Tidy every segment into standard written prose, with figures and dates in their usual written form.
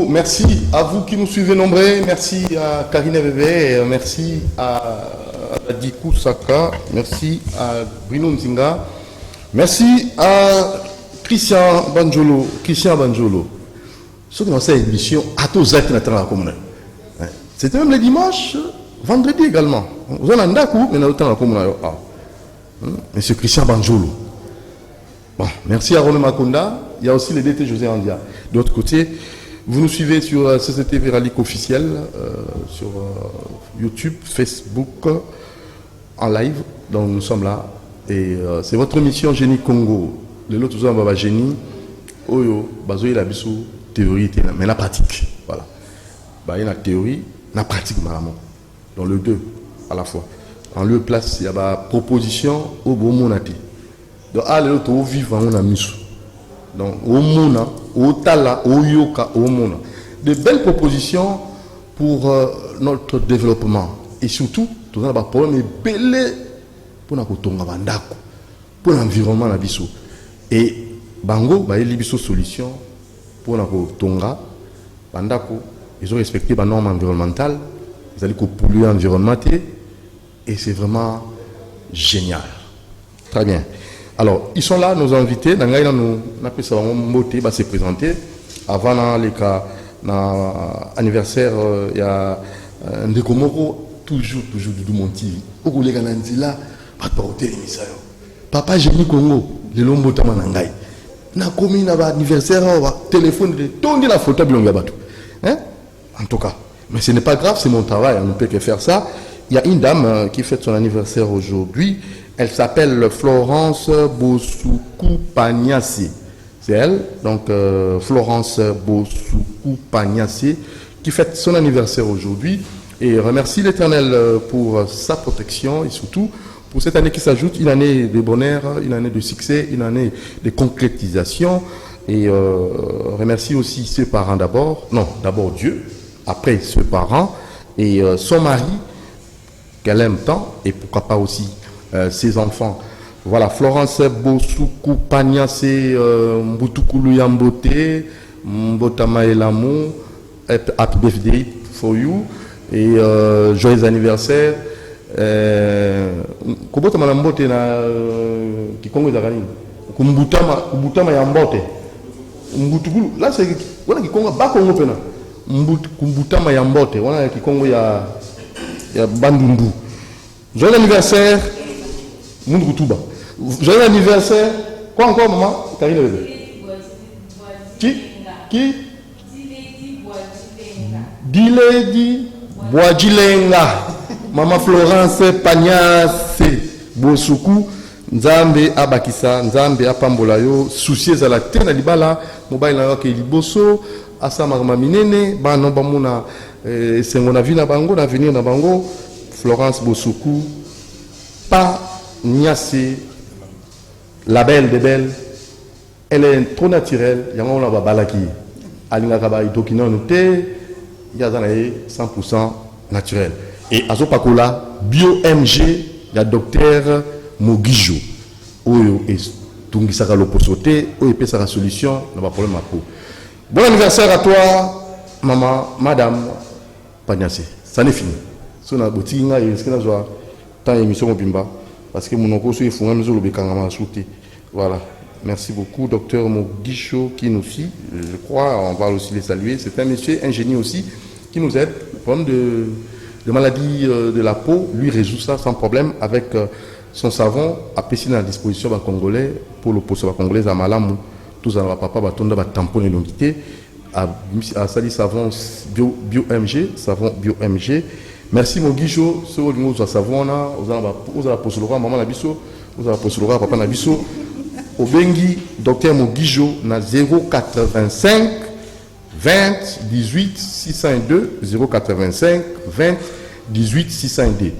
merci à vous qui nous suivez nombreux, merci à Karine Bébé, merci à Dikou Saka, merci à Bruno Nzinga, merci à Christian Banjolo. Ce qui nous fait émission à tous les acteurs de la commune. C'était même le dimanche, vendredi également. Vous en avez un coup, mais nous avons la commune. Monsieur Christian Banjolo. Bon, merci à Roland Makonda. Il y a aussi le DT José Andia. De l'autre côté, vous nous suivez sur CCTV Rallye officiel, sur YouTube, Facebook, en live. Donc nous sommes là. Et c'est votre émission Génie Congo. Le lot, tout ça, on va Génie. Oyo, bazoé la bisou, théorie, mais la pratique. Voilà. Il y a la théorie, la pratique, maman. Dans le deux, à la fois. En lieu place, il y a la proposition au bon monati. Donc, l'autre, au vivant, on a mis. Donc, au mona, au tala, au yoka, au mona. De belles propositions pour notre développement. Et surtout, tout ça, problème est belé pour notre pour l'environnement. Et bango, il y a une solution pour notre tonga. Ils ont respecté les normes environnementales. Ils allaient polluer l'environnement. Et c'est vraiment génial. Très bien. Alors, ils sont là, nos invités. Nous avons se présenter. Avant les cas, l'anniversaire, il y a un décomoro, toujours du Monti. Au collègue Nanzila, pas de porter l'émission. Papa, j'ai mis Congo, les lombo tamanangai. Na commis na anniversaire, téléphone, tourner la photo de l'ongabatu. En tout cas. Mais ce n'est pas grave, c'est mon travail, on ne peut que faire ça. Il y a une dame qui fête son anniversaire aujourd'hui. Elle s'appelle Florence Bosuku Pagnassi. C'est elle, donc Florence Bosuku Pagnassi, qui fête son anniversaire aujourd'hui. Et remercie l'Éternel pour sa protection et surtout pour cette année qui s'ajoute, une année de bonheur, une année de succès, une année de concrétisation. Et remercie aussi ses parents d'abord. Non, d'abord Dieu, après ses parents et son mari qu'elle aime tant et pourquoi pas aussi ses enfants. Voilà, Florence Bosuku Pagnassi, Mbutukulu Yambote, Mbotama Elamu, happy birthday for you et joyeux anniversaire. Kubotama Yambote na Kikongo Zakani, Kumbutama Yambote, Mbutukulu, là c'est voilà Kikongo, Bakongo Pena, Kumbutama Yambote, voilà Kikongo ya Bandundu. Joyeux anniversaire, Mundrutuba. Joyeux anniversaire, quoi encore, maman? Karine Qui Diledi Boadjilenga. Maman Florence Pagnassi Bosuku. Nzambe Abakisa, Nzambe Apambolayo, soucieux à la terre, na libala, mobile na ke liboso, asama maminene, ba no bamuna sengona vina bango, na venir na bango. Florence Bosuku, pas Niassé, la belle des belles, elle est trop naturelle. Il y a un peu de balaki. Alinga kaba itokina noté, il y a 100% naturel. Et Azopakola, bio-MG, il y a docteur Mogijo. Oyo et Tungisaka l'opposé, oyo et sa solution, n'a pas problème à peau. Bon anniversaire à toi, maman, madame Pagnassi. Ça n'est fini. So na botinga et ce que na zo tant émission bimba parce que mon oncle il faut même zo le kangama souté. Voilà. Merci beaucoup docteur Mogicho qui nous suit. Je crois on va aussi les saluer. C'est un monsieur ingénieur aussi qui nous aide. Le problème de maladie de la peau, lui résout ça sans problème avec son savon à piscine à disposition des Congolais pour le poste congolais à Malamu. Tous en papa batonda ba tampon et l'ongité à sali savon bio-MG, savon bio-MG. Merci Mogicho, ce que vous savez, vous avez posé le roi, maman Nabiso, vous avez posé le roi, papa Nabiso. Au Bengi, docteur Mogicho, na 085 20 18 602, 085 20 18 602.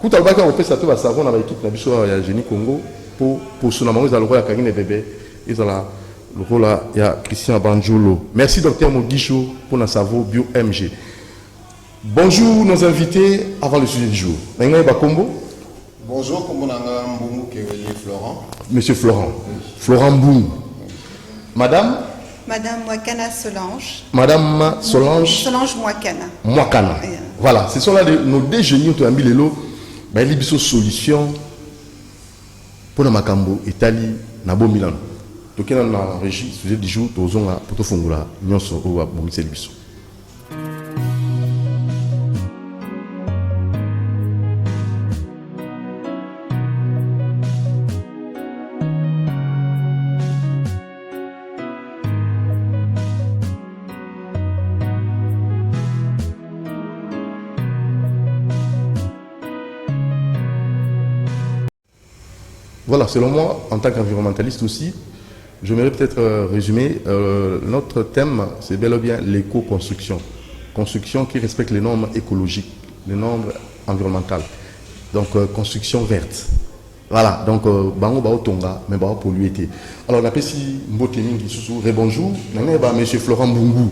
Quand on va faire ça, va savoir dans l'équipe Nabiso à Génie Congo pour son amour, ils ont le rôle à Karine Bébé, ils ont le rôle à Christian Banjolo. Merci docteur Mogicho pour notre savon bio-MG. Bonjour nos invités avant le sujet du jour. Bonjour, comment Mbungu Florent. Monsieur Florent. Florent Mbungu. Madame Madame Mwakana Solange. Madame Solange. Solange Mwakana. Mwakana. Yeah. Voilà, ce sont là nos deux génies qui ont mis les solution pour le Makambo, Italie, Nabo Milan. Donc, il y a une régie, sujet du jour, pour tout fongula, nyonso, ou à Bomitse Libiso. Voilà, selon moi, en tant qu'environnementaliste aussi, j'aimerais peut-être résumer. Notre thème, c'est bel et bien l'éco-construction. Construction qui respecte les normes écologiques, les normes environnementales. Donc, construction verte. Voilà, donc, bango bao tonga, mais bao pollué. Alors, on appelle si Mboteni qui sous rebonjour, monsieur Florent Mbungu.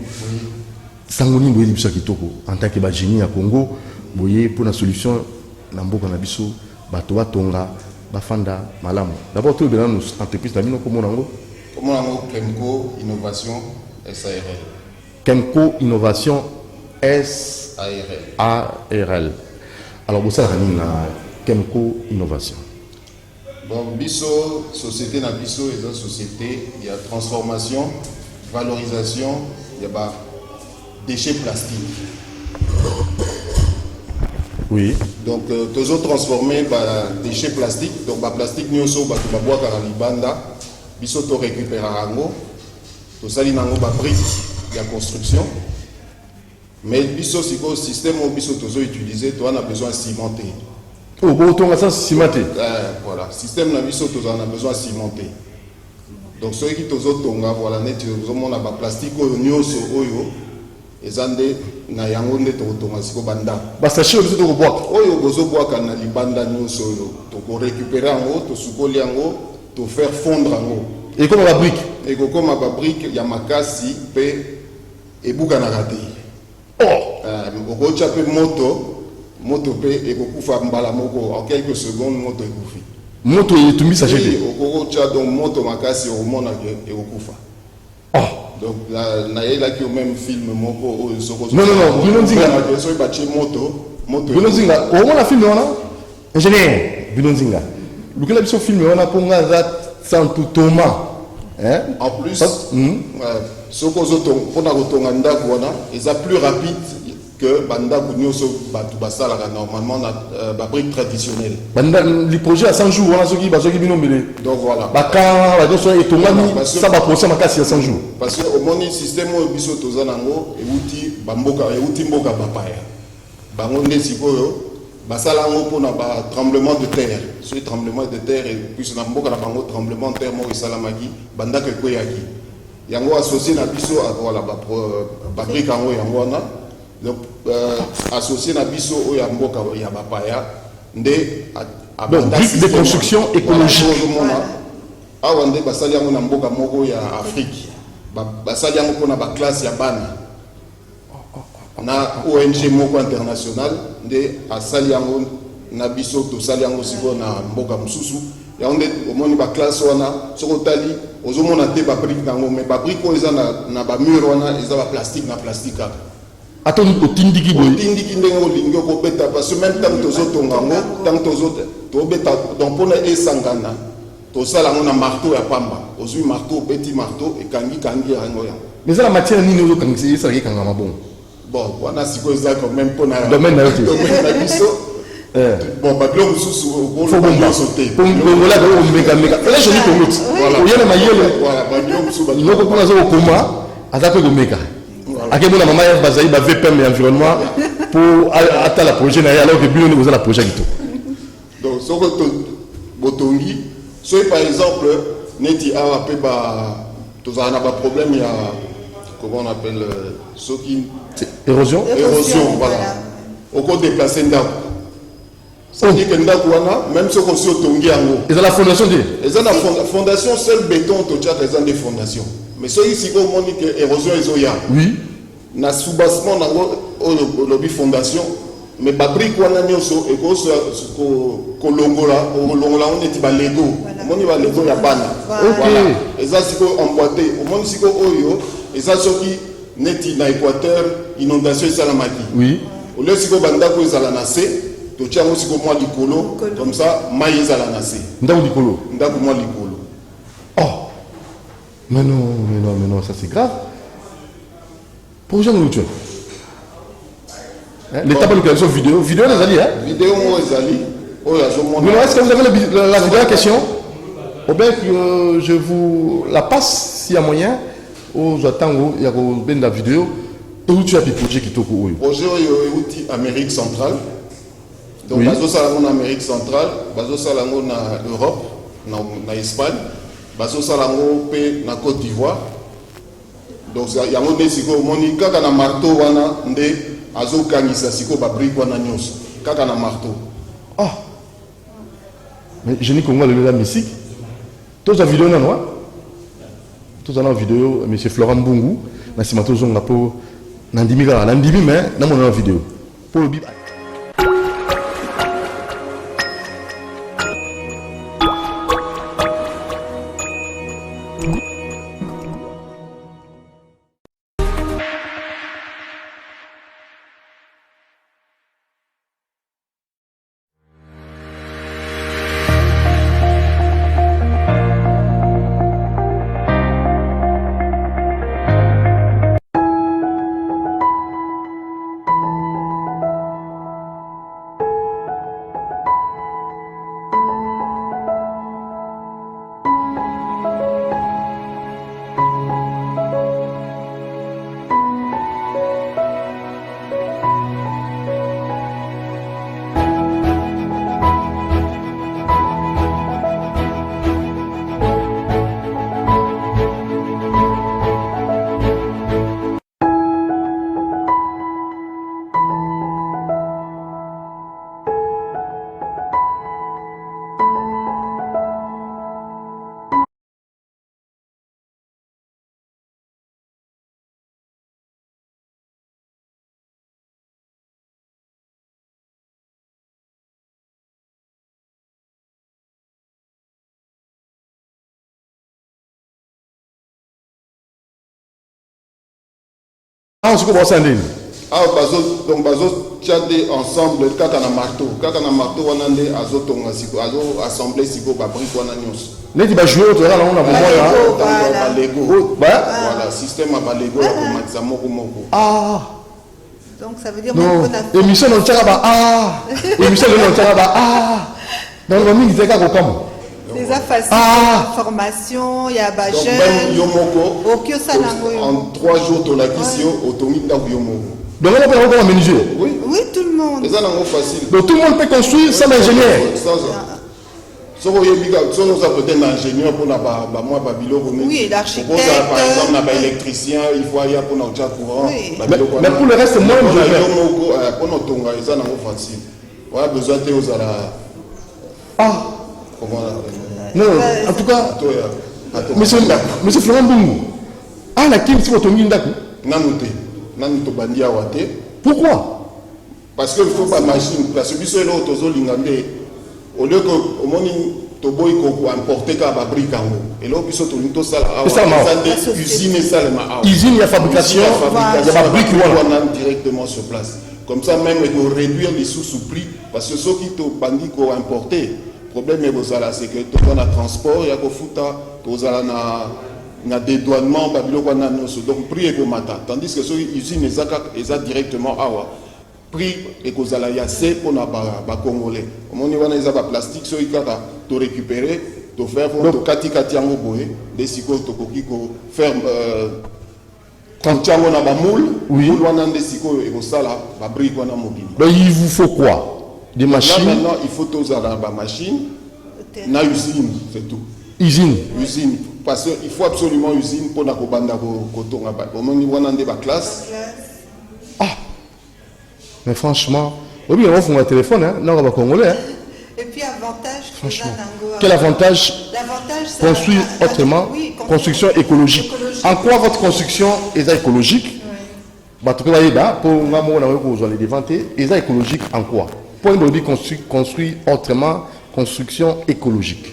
Sangoni Boye Libisa Kitoko, en tant que génie à Congo, Boye pour la solution, Nambo Kanabiso, Batoa Tonga. Bafanda Malamu. D'abord, tout le monde nous entreprise d'Amino Komonango. Komonango Kenko Innovation SARL. Kenko Innovation SARL. Alors, vous savez, Kenko Innovation. Bon, Bisso, société na Bisso est une société, il y a transformation, valorisation, il y a déchets plastiques. Oui. Donc, toujours transformé par déchets plastiques. Donc, plastique, nous sommes à boire à Libanda. Biso to récupérer ango. To sali nango ba brique de construction. Mais biso si le système où biso toujours utilisé, toi on a besoin de cimenter. Oh, bon, on a ça cimenter. Voilà, système na biso toujours on a besoin de cimenter. Donc, ceux qui toujours tonga voilà net on a ba plastique au nyoso oyo. Ezande na yango nde tokotonga siko banda basache oyo to kobwaka oyo bozobwaka na libanda nyonso oyo tokorécupérer yango tosukoli yango tofaire fondre yango ekoma babrique ekokoma babrique ya makasi mpe ebukanaka te okotya mpe moto mpe ekokufa mbala moko en quelques secondes moto ekufi moto etumbisa jete okotya donc moto makasi okomona ekokufa. Donc là il y a qui au même film moko non Binonzinga so bachi moto Binonzinga au moins la film on a ingénieur Binonzinga le que la film on a pour nga sans tout Thomas hein en plus soko zoto pona kotonga ndako wana est plus rapide que banda kunyoso batu basala normalement na ba brique traditionnelle banda les projets à 100 jours on a ceux qui binombele donc voilà baka ba doso et tongani ça va procès makasi à 100 jours parce que au moni système au biso tozanango euti bamboka euti mboka bapaya bango nde sikoyo basala ngo pona ba tremblement de terre ce tremblement de terre et puis na mboka na bango tremblement de terre mo isalamaki banda ke koyaki yango associé na biso voilà ba brique yango yango na donc associé na biso oyo mboka ya bapaya nde donc brique de construction écologique awa nde basali yango na mboka moko ya Afrique basali yango pona ba classe ya bana na ONG moko international nde asali yango na biso tosali yango siko na mboka mususu yango nde omoni ba classe wana soko tali ozomona te ba brique nango mais ba brique oyo eza na ba mur wana eza ba plastique na plastique attends otindiki boy otindiki ndenge olingi okobeta parce que même tant tozotonga ngo tant tobeta donc pona esangana tosala ngo na marteau ya pamba ozwi marteau petit marteau ekangi yango ya mais ça la matière nini ozokangisa ça qui kanga mabongo bon wana siko eza quand même pona domaine na yote domaine na biso bon bablo mususu bomba sauter bongola ko mega là je dis Congo voilà oyana mayele voilà bablo mususu loko kuna zo koma azape ko mega akemona mama ya bazai ba VPM et environnement pour atteindre la projet na alors que bino vous la projet qui tout donc soko botongi so par exemple neti awa pe ba tozana ba problème ya comment on appelle ce qui érosion voilà au côté déplacer ndako ça dit que ndako wana même ce qu'on se tongi yango et la fondation dit et ça la fondation seul béton to tcha des fondations mais ce ici au moni que érosion ezoya oui na soubassement nango au lobby fondation mais ba brique wana nyonso e ko longola on est ba lego omoni ba Lego ya bana. Voilà. Eza siko emboîté. Omoni siko oyo, eza soki neti na Équateur inondation esalamaki. Oui. Au lieu siko bandako ezala na se, to tiango siko mwa likolo, comme ça mai ezala na se. Ndako likolo. Ndako mwa likolo. Oh. Mais non, ça c'est grave. Pour gens nous tuent. L'État pas l'occasion vidéo les alliés, hein? Vidéo moi ezali. Oh là, je montre. Mais est-ce que vous avez la dernière question? Au bien que je vous la passe s'il y a moyen. Aux attendants, il y a bien la vidéo. Où tu as des projets qui t'occupent? Projet outil Amérique centrale. Donc oui. bazo salango na Amérique centrale, bazo salango na Europe, na Espagne, bazo salango pe na Côte d'Ivoire. Donc il y a des siko monika kana marteau wana nde azo kangisa siko ba brique wana nyonso. Kaka na marteau. Ah. Mais je n'ai Congo le la musique. Tous la vidéo non? Tous la vidéo monsieur Florent Mbungu na simato zonga po nandimi kala nandimi mais na mon vidéo. Pour le bib. Ah, c'est comment ça ndini? Ah, donc bazo tchade ensemble kaka na marteau wana nde azo tonga siko azo assembler siko ba brique wana nyonso. Neti ba jouer to là on a moment là. Ba Lego. Voilà, système à ba Lego ya komatisa moko moko. Ah. Donc ça veut dire Non, qu'on a fait. émission on tchaka ba ah. Émission on tchaka ba ah. Dans le mingi zeka ko comme. Déjà facile de formation, il y a des Donc jeunes. même Yomoko, Au Kyosanango. en 3 jours, tu l'as quitté au Tomi Yomoko. Donc on peut encore aménager. Oui. Oui, tout le monde. C'est ça facile. Donc tout le monde peut construire sans ingénieur. Si on a peut-être un ingénieur pour moi, oui, l'architecte. Par exemple, un électricien, il faut aller pour notre courant. Oui. Mais pour le reste, moi, je vais. Pour notre tonga, c'est facile. On a besoin de aux Ah. Comment non, en tout cas, monsieur Florent Mbungu, ah, la kim si vous tombez d'accord. Nanuto bandia wate. Pourquoi? Parce qu'il faut pas machine. Parce que si c'est l'autre, au lieu que au monde toboy ko importer ka ba brique en haut. Et là biso to linto sala usine et sala ma usine ya fabrication ya ba brique wana directement sur place. Comme ça même de réduire les sous-prix parce que ceux qui to bandi ko importer problème est bozala c'est que to na transport ya ko futa to zala na dédouanement babilo wana noso donc prix est mata tandis que ceux usine eza directement awa prix et kozala ya c'est pour na ba congolais omoni wana eza ba plastique so ikaka to récupérer to faire to kati yango boye des siko to koki ko faire quand yango na ba moule moule wana des siko et kosala ba brique wana mobile. Donc il vous faut quoi? Des machines. Là, maintenant il faut tous avoir ba machine na usine c'est tout. Usine parce qu'il faut absolument usine pour na ko banda ko tonga ba omoni wana nde ba classe. Ah. Mais franchement, oui, on fait un téléphone, hein, non, on va congolais. Hein. Et puis avantage, franchement. Quel avantage? L'avantage, c'est construire autrement, oui, construction écologique. En quoi votre construction est écologique? Bah, tout cas, pour nous, les dévanter, est écologique en quoi? Pour nous dire construire autrement, construction écologique.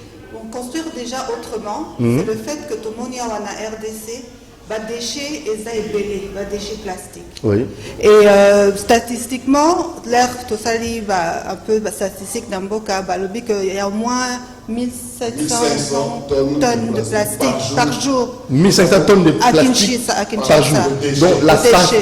Construire déjà autrement, c'est le fait que tout le monde y a en RDC, bah déchets et ça est belé, bah déchets plastiques. Oui. Et statistiquement, l'air tout ça un peu statistique dans Boka, bah le qu'il y a au moins 1700 tonnes de plastique par jour. 1500 tonnes de À plastique Kinshasa. par jour. Donc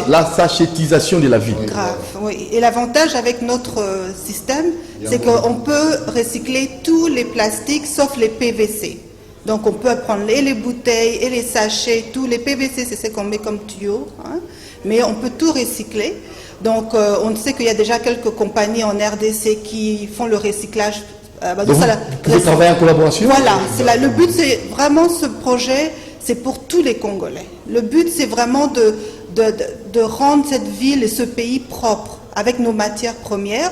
la sachétisation de la ville. Grave, oui. Et l'avantage avec notre système, c'est qu'on peut recycler tous les plastiques sauf les PVC. Donc on peut prendre les bouteilles et les sachets, tous les PVC, c'est ce qu'on met comme tuyau, hein, mais on peut tout recycler. Donc on sait qu'il y a déjà quelques compagnies en RDC qui font le recyclage. Donc vous pouvez travailler en collaboration. Voilà, le but c'est vraiment ce projet, c'est pour tous les Congolais. Le but c'est vraiment de rendre cette ville et ce pays propre avec nos matières premières.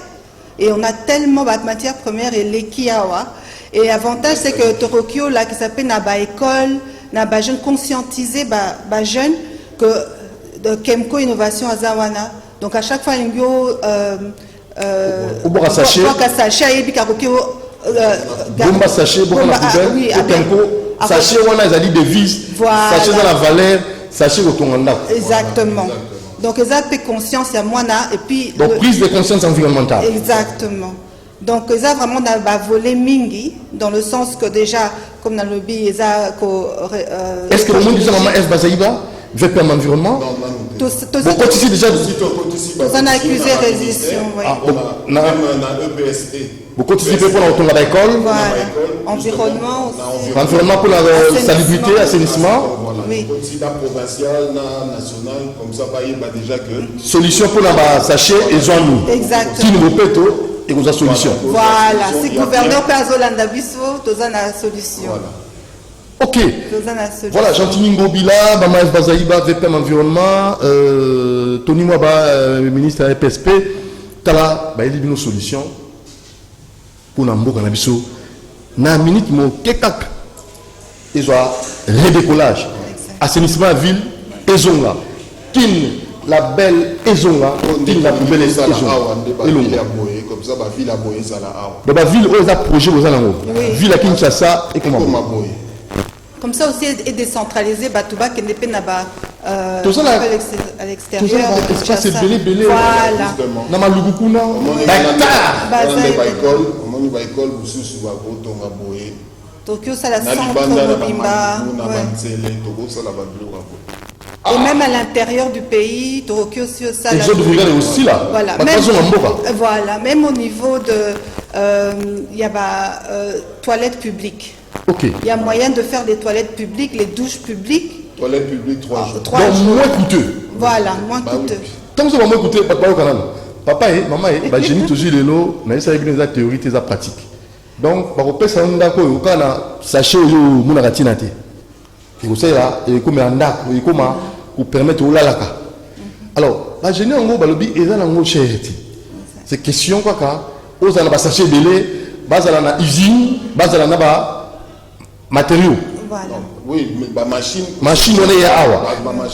Et on a tellement de matières premières et l'Ekiawa. Et l'avantage, c'est que Torokyo, là, qui s'appelle Naba École, Naba Jeune, conscientiser, jeunes, que de Kemco Innovation à Zawana. Donc, à chaque fois, il y a Boka Saché, Bomba Saché, Boka la poubelle, Kemco, Saché, on a des devises, Saché dans la valeur, Saché au Tonganda. Exactement. Donc, ils ont pris conscience, il y a moins, et puis... Donc, prise de conscience environnementale. Exactement. Donc, ils ont vraiment volé Mingi, dans le sens que déjà, comme dans le lobby, ils ont... Est-ce que le monde dit ça, maman, est-ce Bazaïba, veut perdre l'environnement? Bon, quand ici déjà... Vous en accusé résiliation, oui. Même dans l'EPST. Vous continuez pour l'automne d'école. Voilà. Environnement aussi. Environnement pour la salubrité, assainissement. Oui. Provincial, national, comme ça, déjà que... Solution pour la sachet et zone. Exactement. Qui nous répète et vous a solution. Voilà. Si le gouverneur peut Azolanda Bisso, vous avez la solution. Ok. Voilà, Jean-Tini Ngobila, Mama Bazaïba, VPM Environnement, Tony Mwaba, ministre de la PSP, Tala, il y a une solution pour Nambo Kanabiso. Na minute, mon kekak, ils ont redécollage, assainissement à ville, Ezonga, Kin, la belle Ezonga, Kin, la plus belle Ezonga. Comme ça, la ville a boyé ça là. Donc, la ville, où est projet aux Alango. Ville à Kinshasa et comment. Comme ça aussi est décentralisé, Batouba qui n'est pas à l'extérieur. Espace belé. Voilà. Nama Lugukuna. Tokyo, ça la centre Mobimba. Et même à l'intérieur du pays, Tokyo, ça la. Aussi là. Voilà. Voilà. Même au niveau de, il y a toilettes publiques. Okay. Il y a moyen de faire des toilettes publiques, les douches publiques. Toilettes publiques 3 jours. Donc moins coûteux. Voilà, moins coûteux. Tant que ça va moins coûteux, papa au canal. Papa et maman et j'ai mis toujours les lots, mais ça avec les théories, les pratiques. Donc, par rapport à ça, on a quoi, on a sachet au mon aratinate. Et vous savez là, et comme un arc, et comment vous permettre au lalaka. Alors, la génie en gros, balobi, et là en gros cherté. C'est question quoi car, aux anaba sachet belé, base à la usine, base à la matériaux. Voilà. Oui, mais la machine. Machine, on est à Awa.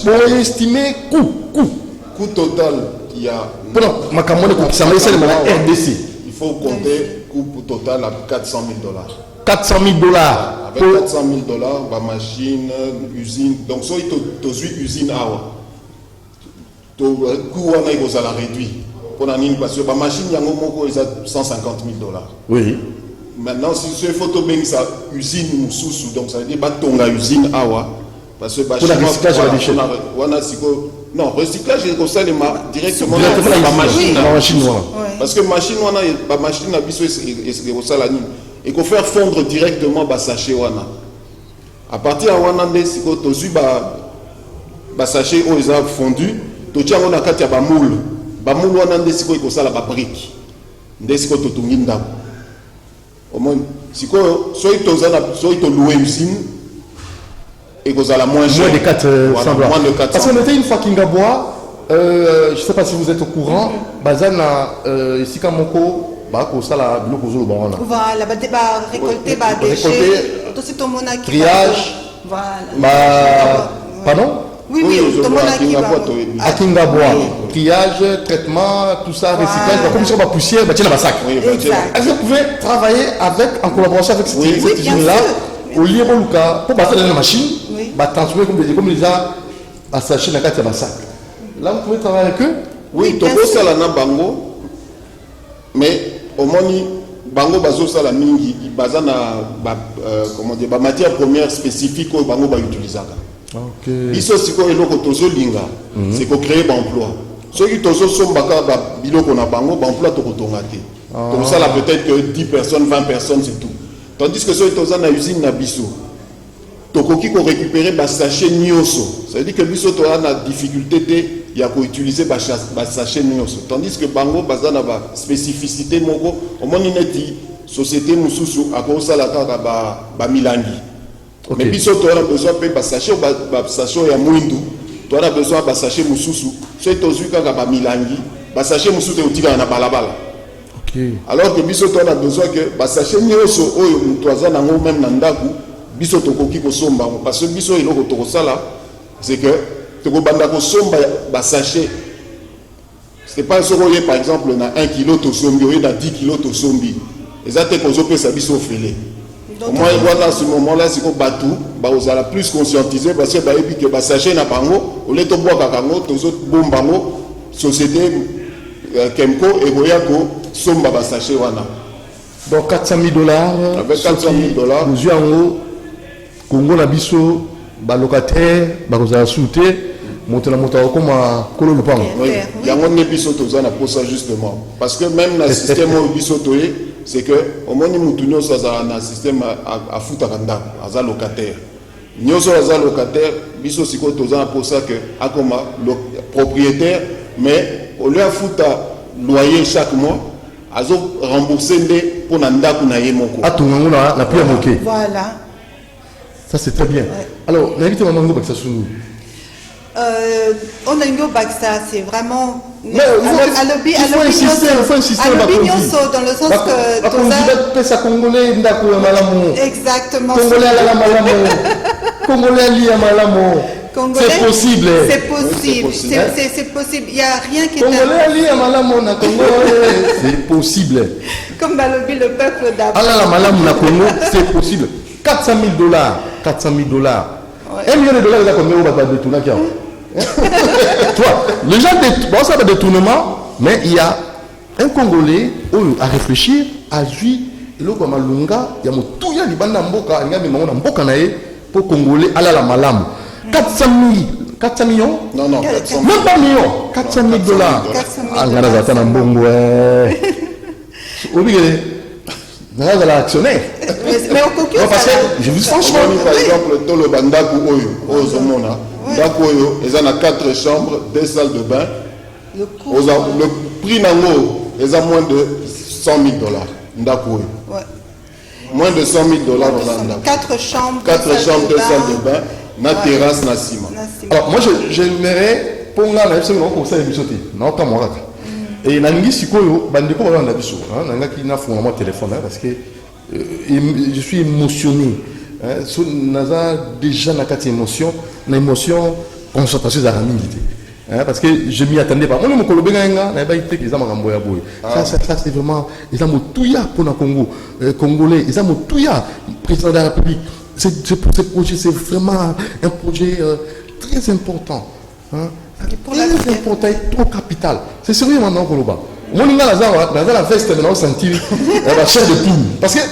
Pour estimer coût total, il y a. Pour ma caméra, ça m'a laissé le RDC. Il faut compter coût total à 400 000 $. 400 000 $. Avec 400 000 $, la machine, usine. Donc, si tu as une usine à Awa, le coût on a réduit. Pour la machine, il y a 150 000 $. Oui. Maintenant, si c'est photo bien ça usine sous donc ça veut dire que tu usine awa parce que pour le recyclage de déchets. Non, recyclage c'est ça directement la machine. Parce que machine la machine a biso et qu'on faire fondre directement ba sachet wana. À partir de wana si ko to zu ba sachet o ils ont fondu, to tia on a kati ya ba moule wana ndesi ko ça la ba brique. Ndesi ko to tunginda. Au moins, si tu as loué une usine, et que ça moins cher. Moins de 400 $. Parce qu'on était une fois Kingabois, je ne sais pas si vous êtes au courant, Bazana, ici quand Moko, ça la voilà, récolter des déchets, triage, voilà. Pardon? Oui, tout le monde à Kingabois, triage, traitement, tout ça, recyclage, comme sur la poussière, tiens la sac. Est-ce que vous pouvez travailler en collaboration avec cette usine-là bien. Au lieu de pour passer dans la machine, Oui. transformer comme déjà à sachet dans le sac. Là, vous pouvez travailler avec eux. Oui, bien toko sûr. sala na bango, mais au moni bango bazo sala mingi, baza na comment dire, ba matière première spécifique au bango ba utilisaka. Ok. Biso siko eloko tozo linga, c'est ko créer ba emploi. Ceux qui tozo sombaka ba biloko na bango, ba emploi to kotonga te. Comme ça là peut-être que 10 personnes, 20 personnes c'est tout. Tandis que ceux qui tozo na usine na biso, tokoki ko récupérer ba sachet nyoso. Ça veut dire que biso to na difficulté te ya ko utiliser ba sachet nyoso. Tandis que bango baza na ba spécificité moko, au moni neti société mususu ako sala kaka ba milangi. Ok. Mais biso to na besoin pe ba sachet ya mwindu, to na besoin ba sachet mususu. So to zui kaka ba milangi, ba sachet mususu utika na balabala. Ok. Alors que biso to na besoin que ba sachet nyoso oyo mutu aza nango même na ndaku biso tokoki kosomba parce que biso eloko tokosala c'est que tokobanda kosomba ba sachet. C'est pas seulement par exemple na 1 kg tosombi ou na 10 kg tosombi. Ezate kozo pesa biso ofele. Donc, Moi voilà à ce moment-là c'est que batu ba osala plus conscientiser parce que ba ebi que ba sachet na bango au lieu to boka kango tozo bombango société Kemco et Boyako somba ba sachet wana. Donc $400,000. Avec $400,000. Nous avons Congo na biso, ba locataire, ba kozala souté, monter la moto comme Kolo Lupango. Oui, Terre, oui. il y a un épisode pour ça justement. Parce que même dans le système Obisotoé, c'est que au moins nous tournons ça dans un système à foutre à locataire. Nous sommes locataire, biso siko tozana pour ça que à comme propriétaire, mais au lieu de foutre loyer chaque mois, azo rembourser pour nanda kuna yemoko. Ah, tout le monde a plus à moquer. Voilà. Ça, c'est très bien. Alors, l'invité maman Ngo Baksa Sunu. Onengo Baksa, c'est vraiment. Mais il faut insister, dans le sens que. La Congolais pèse à Congolais, Ndako Malamu. Exactement. Congolais à la Malamu. Congolais à l'Ia Malamu. Congolais, C'est possible. C'est possible. Oui, c'est possible. C'est possible. Il n'y a rien qui est. Congolais à l'Ia Malamu, na Congo. C'est possible. Comme Balobi, le peuple d'abord. Allah la Malamu na Congo, c'est possible. $400,000. $400,000. Ouais. $1 million, il y a combien de détournements qui ont? Toi, les gens bon, ça va détournement, mais il y a un Congolais à réfléchir, à jouer, le Malunga, il y a tout ya libanda mboka, il y a des mboka nae pour Congolais à la Malamu. 400 millions? Non, 400 Même pas millions, $400,000. Ah, on a un bongo. On a l'actionnaire. Mais au Kokyo, Non, parce que, je vous dis franchement, Par exemple, dans le Bandaku Oyo, Ozomona, Bandaku Oyo, ils ont 4 chambres, 2 salles de bain. le coût. Le prix nango, ils ont moins de $100,000. Ndaku Oyo. Ouais. Moins de $100,000 dans Ndaku. 4 chambres. 4 chambres, 2 salles de bain, na terrasse, na ciment. alors moi j'aimerais pour nga na biso ko ça biso te na ka mo kaka et na ngi sikoyo bande ko ba na biso na nga ki na fona mo téléphone parce que je suis émotionné hein so naza déjà na kati émotion na émotion concentration za ramilité hein parce que je m'y attendais pas moi mo ko lobenga nga na ba ite ki za makambo ya boy ça c'est vraiment ils ont motuya pour na Congo congolais ils ont motuya président de la République. Ce projet, c'est vraiment un projet très important. Hein? Très important et trop capital. C'est sérieux maintenant, Koloba. Moi, je suis dans la veste, maintenant, sentir la chair de poule. Parce que $400,000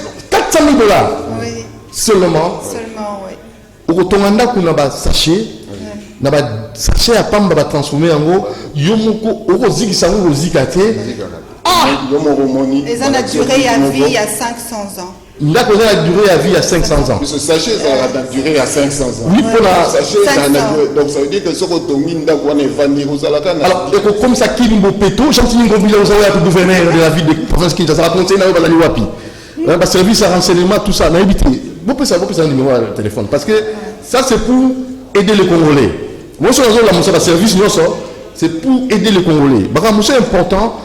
Oui, seulement, seulement, oui. au retournant, on a un sachet, on a un sachet à pamba va transformer en gros, yomoko, au zigi sango, au zigate. Et ça a duré à vie à 500 ans. Il a connu la durée à vie à 500 ans. Ce sachet, ça a duré à 500 ans. Oui, pour la. Sachet, ça a duré. Donc ça veut dire que ce que tu as dit, Alors, comme ça, Kilimbo Peto, Chantiningo Bila, vous avez le gouverneur de la ville de province qui a raconté dans le Wapi. Le service à renseignement, tout ça, on a évité. Vous pouvez savoir un numéro de téléphone. Parce que ça, c'est pour aider les Congolais. Moi, je suis dans service, c'est pour aider les Congolais. C'est important.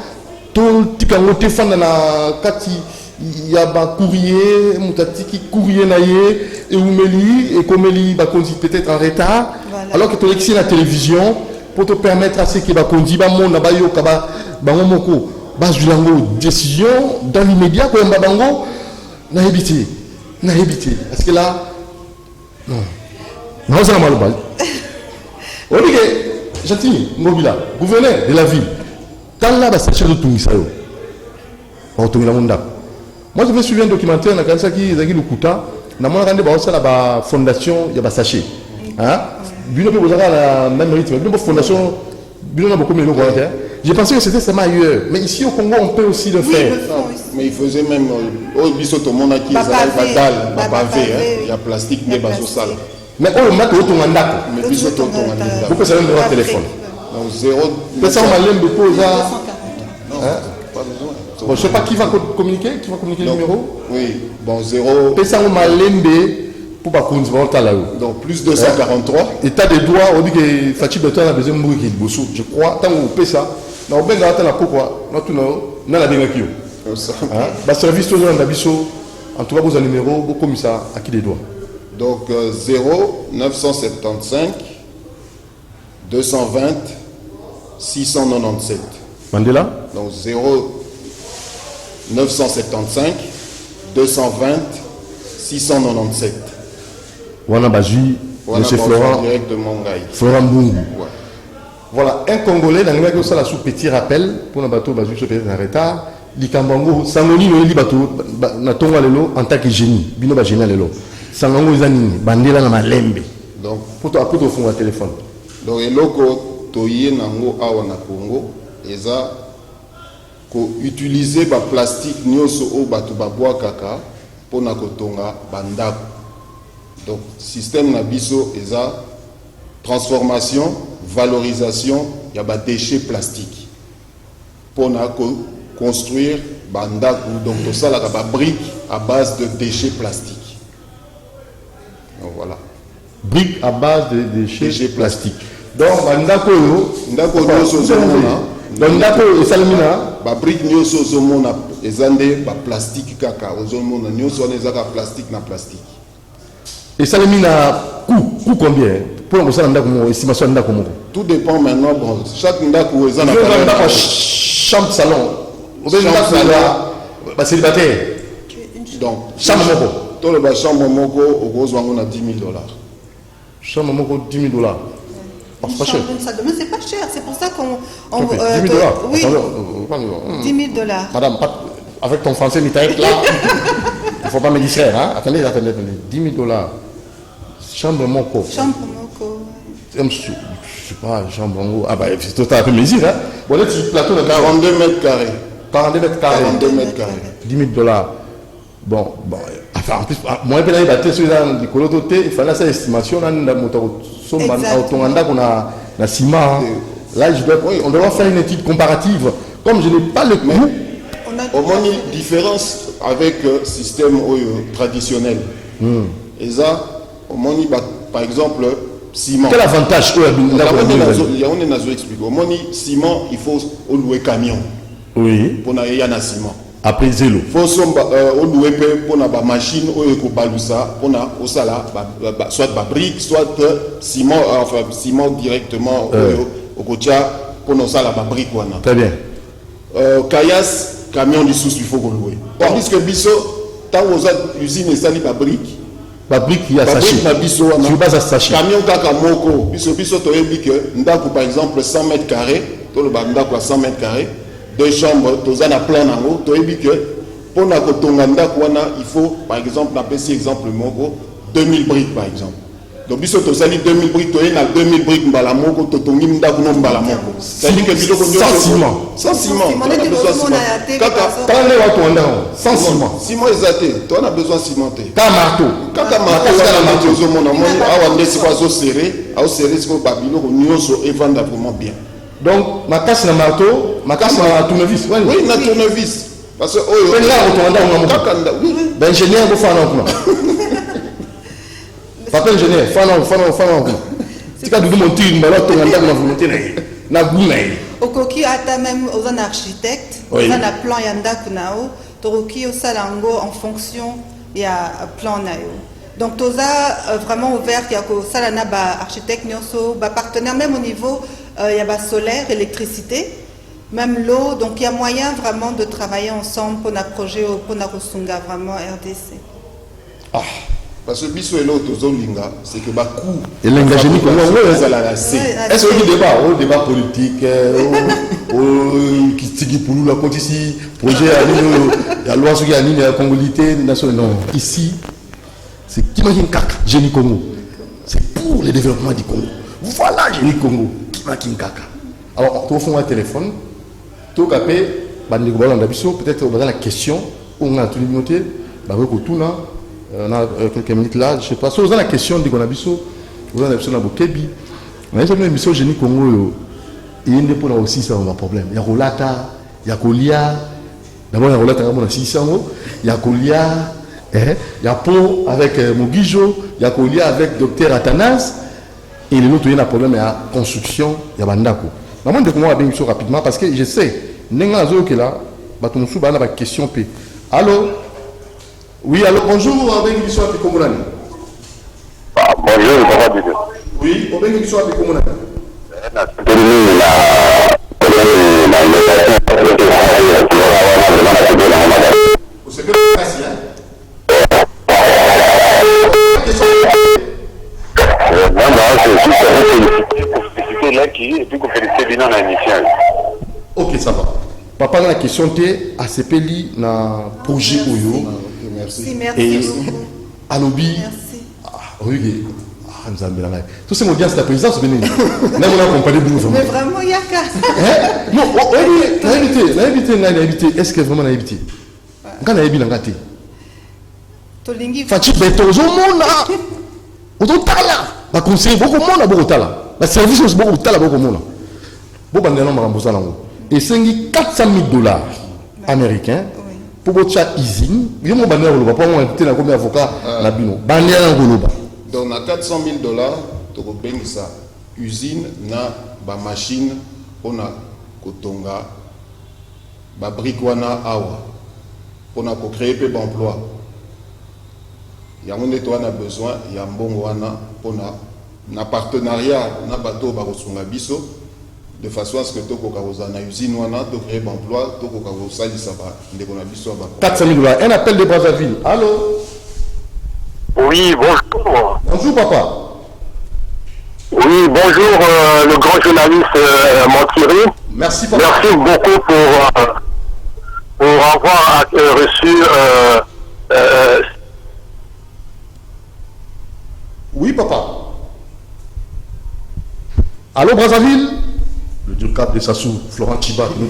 Tout le téléphone dans la Kati. Il y a un courrier, qui courrier naïe, et Oumeli, et comme il va conduire peut-être en retard, voilà. Alors que tu as écrit la télévision pour te permettre à ce qui va conduire, décision dans l'immédiat, quand on va éviter. n'a habité. Parce que là, non. Non, c'est mal bal. On dit que, gentil, Mobila, gouverneur de la ville, tant là, c'est chez le Tungisayo. On tourne la monde. Moi, je me souviens d'un documentaire, dans Kansaki, Zagi Lukuta, dans mon rendez vous la fondation, il y a sachet. Hein? Bino peut vous avoir la même rythme. Bino fondation, Bino n'a beaucoup mieux le volontaire. J'ai pensé que c'était seulement ailleurs. Mais ici au Congo, on peut aussi le faire. Mais il faisait même. Au biso, tout le monde a qui est dalle, il y a plastique, il y a baso sale. Mais on met au Tongandako. Mais biso, tout le monde a pourquoi ça vient de votre téléphone? Donc, 0. Peut-être ça, on m'a l'air de poser. Non, pas besoin. Bon, je ne sais pas qui va communiquer le numéro. Oui, bon, 0. Peut-être ça, on m'a l'air de. Pour pas qu'on se voit là-haut. Donc plus 243. État des droits, on dit que Fatih Beton a besoin de mourir qui bossou. Je crois, tant qu'on paie ça, on a besoin de pourquoi on a la démarquée. Le service de l'Andabiso, en tout cas, vous avez un numéro, vous comme ça, à qui des droits. Donc 0 975 220 697. Mandela. Donc 0 975 220 697. Wana Baji, M. Florent Mbungu. Ouais. Voilà, un Congolais, dans le ça sous petit rappel, pour un bateau, Baji, je peux en retard. Likambango, Sangoni, le bateau, na tonga lelo, en tant que génie, bino ba génie lelo. Sangango, Zanini, Bandela na Malembe. Donc, pour toi, au fond, un téléphone. Donc, et loko, toye nango awa na Congo, eza, ko utiliser ba plastique nyoso o batu ba bois kaka, pour na kotonga bandako. Donc, système Nabiso est ça, transformation, valorisation, il y a des déchets plastiques. Pour construire bandaku, donc tout ça, il y a des briques à base de déchets plastiques. Donc voilà. Briques à base de déchets plastiques. Donc, bandaku, ndako nyoso zomona. Bandako et salamina. Ba brique nyoso zomona, ezande ba plastique kaka, ozomona nyoso on ezaka plastique na plastique. Et ça le coût combien? Pour ça, estimation de tout dépend maintenant. Bon, chaque ndako est en chambre salon. Célibataire. Donc, chambre moko. Tout le chambre moko, au gros, on a $10,000. Chambre moko, $10,000. C'est pas cher. C'est pas cher, c'est pour ça qu'on. $10,000. Oui. $10,000. Madame, avec ton français, là, il ne faut pas me distraire. Hein? Attendez. $10,000. Chambre moko. Chambre moko. Je ne sais pas, chambre moko. Ah, bah, c'est tout à fait mesure. Hein? Bon, là, tu plateau de 42 mètres carrés. 42 mètres carrés. 42 mètres carrés. $10,000. Bon. Enfin, en plus, moi, je vais battre sur les colototés. Il fallait cette estimation. On a ciment. Là, on doit faire une étude comparative. Comme je n'ai pas le coût. Au moins, une différence avec le système traditionnel. Et ça, au moins, par exemple, ciment. Quel avantage il y a un expliqué. Au moins, ciment, il faut louer camion. Oui. Pour aller à ciment. Après zélo. Il faut louer pour la machine pour soit brique, soit ciment, enfin ciment directement au Kotia pour nous ça la brique. Très bien. Kayas, camion du sous, il faut louer. Tandis que Bisso, tant que l'usine est salie la brique. La brique, il y a sachet. Tu base à sachet. Camion kaka moko. Bisso, tu as dit que Ndaku, par exemple, 100 mètres carrés, tout le Ndaku à 100 mètres carrés, 2 chambres, tu as un plan en haut, tu as dit que pour la Ndaku, il faut, par exemple, un petit exemple moko, 2000 briques, par exemple. Donc, biso to sali 2000 briques, to na 2000 briques mbala moko to tongi ndako no mbala moko. C'est-à-dire que biloko nyo sans ciment. On a besoin de ciment. Kaka sans ciment. Ciment exaté, tu as besoin de cimenter. Kaka marteau. Kaka marteau na mato mona moni awa ndesi kwa zo serré, au serré siko ba biloko nyoso evanda vraiment bien. Donc ma casse na marteau, ma casse na tournevis. Oui, na tournevis. Parce que oyo. Kaka oui. Ben ingénieur go fa na. Papa ingénieur, fana. Si tu as du monter, mais là, tu as un volonté. Au coquille, tu as même un architecte, tu as un plan yanda kunao, tu as un salango en fonction, il y a un plan nayo. Donc, tu as vraiment ouvert, il y a un salana architecte, partenaire, même au niveau, il y a solaire, électricité, même l'eau. Donc, il y a moyen vraiment de travailler ensemble pour un projet, pour un Rosunga, vraiment RDC. Parce que biso et l'autre zolinga, c'est que bah coup. Et l'engagement génie comment ça la c'est. Est-ce qu'il y a un débat politique qui tigi pour nous la côte ici projet la loi sur la congolité nationale non ici c'est qui imagine kaka génie Congo c'est pour le développement du Congo voilà génie Congo qui imagine kaka alors tu fais un téléphone tu capé bandi ko balanda biso peut-être dans la question on a tout noté ba ko tuna on a quelques minutes là je sais pas si vous avez la question de Gonabiso vous avez besoin de Bokebi mais j'ai une émission génie Congo il y a des points aussi ça on a problème il y a Rolata il y a Kolia d'abord il y a Rolata comme on a 600 il y a Kolia il y a Pont avec Mogijo il y a Kolia avec docteur Athanas et les autres il y a un problème il y a construction il y a Bandako maman de comment on va bien ça rapidement parce que je sais n'enga zo que là baton sou ba na question p allô oui allô bonjour avec l'émission à Pikomolani bonjour papa Dido oui avec l'émission à Pikomolani ok ça va papa la question t'es à ce pays na projet oyo merci beaucoup alobi merci oui tout c'est mon bien c'est la présidence venez là on a accompagné de mais vraiment il y a qu'à non l'invité est-ce que vraiment l'invité quand l'invité n'a gâté tolingi Fati beto ozomona ozotala ba conseil beaucoup mona beaucoup tala ba service beaucoup tala beaucoup mona bo bandela makambo za nango et sengi $400,000 américains pour bocha usine yo mo bandela lo ba pas moi te na combien avocat na bino bandela ngoloba Donc, on a $400,000, tu as ça. Usine, na ba machine, on a kotonga, ba brikwana awa. On a créé peu d'emplois. Il y a on a besoin, il y a un bon wana, on a un partenariat, on a bateau barosunga biso, de façon à ce que tu as une usine wana, tu créer d'emplois, tu as sali saba, de qu'on a biso $400,000 un appel de Brazzaville allô. Oui, bonjour. Bonjour papa. Oui, bonjour le grand journaliste Monthierry. Merci papa. Merci beaucoup pour avoir reçu oui papa. Allô Brazzaville. Le Dieu cap de Sassou, Florent Chiba, je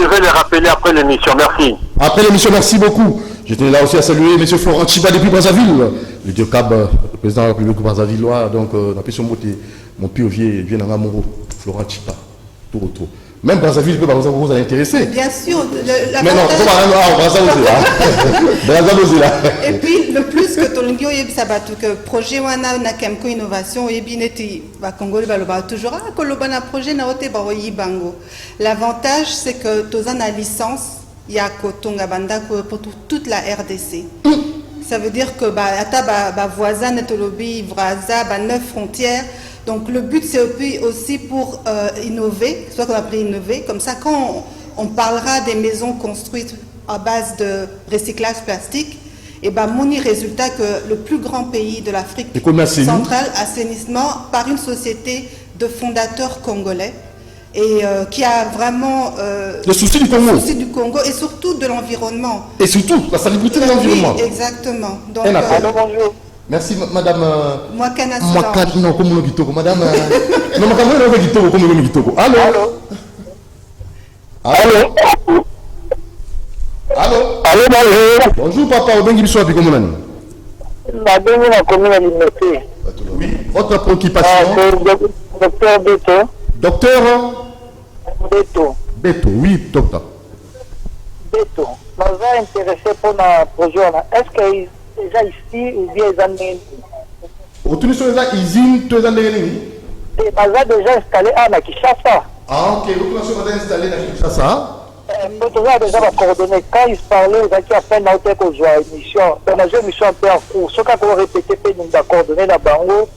vais les rappeler après l'émission, merci. Après l'émission, merci beaucoup. J'étais là aussi à saluer M. Florent Chiba depuis Brazzaville. Le Dieu cap, le président de la République Brazzavillois, donc on appelle son mot mon piovier, vient dans Amoro, Florent Chiba, tout autour. Même Brazzaville, vous allez intéresser. bien sûr Mais non, Brazzaville là. et puis le plus que tolingi oyebi sabatu que projet wana na Kemco innovation oyebi neti ba Congolais baloba toujours koloba na projet na ote ba oyibango. L'avantage c'est que toza na licence ya kotonga banda pour toute la RDC. Ça veut dire que ata ba voisin netolobi Vraza ba 9 frontières. Donc le but c'est aussi pour innover, soit qu'on appelle innover, comme ça quand on parlera des maisons construites à base de recyclage plastique, et ben mon résultat que le plus grand pays de l'Afrique centrale, assainissement par une société de fondateurs congolais et qui a vraiment le souci du Congo et surtout de l'environnement. Et surtout la salubrité de l'environnement. Oui, exactement. Donc, Allô, bonjour. Merci madame. Moi non comme le Kitoko madame. Non madame non le Kitoko comme le Kitoko. Allô. Allô. Allô. Allô, bonjour. Bonjour papa, au bengi biso comme nani. La bengi na commune à Limité. Oui, votre préoccupation. Docteur Beto. Docteur Beto. Beto, oui, docteur. Beto. Nous sommes intéressés pour un projet. Est-ce que déjà ici ou bien les années? Retournez sur les usines, tous les années. Et nous avons déjà installé à Kinshasa. Ah ok, retournez sur les installé à Kinshasa. Nous avons déjà coordonné. Quand ils parlaient, ils ont dit à peine qu'on joue à l'émission. Dans la émission un peu en cours. Ce qu'on a répété, nous avons coordonné la bango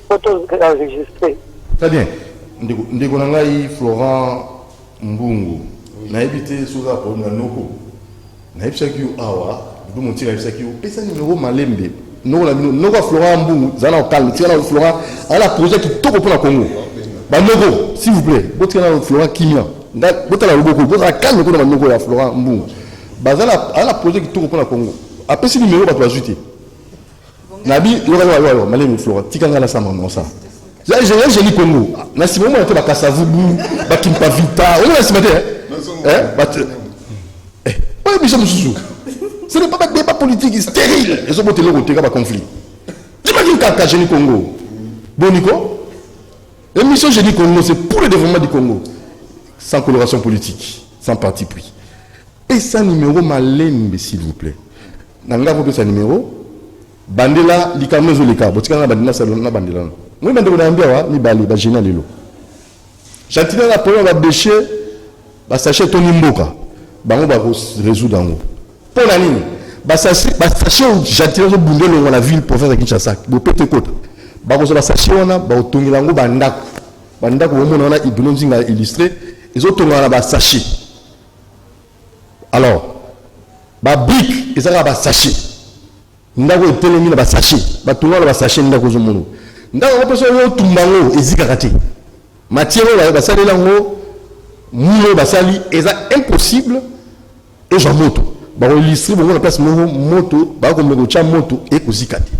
pour tout enregistrer. Très bien. Ndeko nangai Florent Mbungu. Na évité sous la problème noko. Na évité que awa vous montrer ça qui au pesa numéro malembe non Florent Mbou zana au calme tiana Florent à la projet qui tout pour la Congo ba nogo s'il vous plaît votre Florent Kimia votre la logo votre calme ko na nogo ya Florent Mbou ba zana à la projet qui tout pour la Congo après ce numéro ba to ajouter nabi yo malembe Florent tikanga la sama non ça j'ai dit Congo na si moment ba Kasavubu ba Kimpa Vita on va se mettre ce n'est pas un débat politique stérile. Ils ont voté le côté de conflit. J'imagine qu'à Génie Congo, Bonico, l'émission Génie Congo, c'est pour le développement du Congo, sans coloration politique, sans parti pris. Et ça numéro malembe, s'il vous plaît. Nanga vous ça numéro, bandela, likamezo lika, botika bandela salona bandela. Moi bandela na mbia wa ni bali ba Génie lelo. J'attire la première va bêcher, ba sachet Tony Mboka, bango ba résoudre en haut. Pour la ligne, sachez j'attire ce bundelo dans la ville pour faire Kinshasa. Vous pétez côte. Barozo sachez on a baotongilango bandako. Bandako au monde on a ibnonzinga illustré. Les autres on a sachet. Alors, brique, ils ont sachet. Ndako etelemi na sachet. Batonga na sachet ndako zo mono. Ndako personne yo tumbango ezikakate. Matière ba sali lango mulo basali eza impossible et j'en moto. Bah on illustre bon on place moto bah comme le moto et kozikati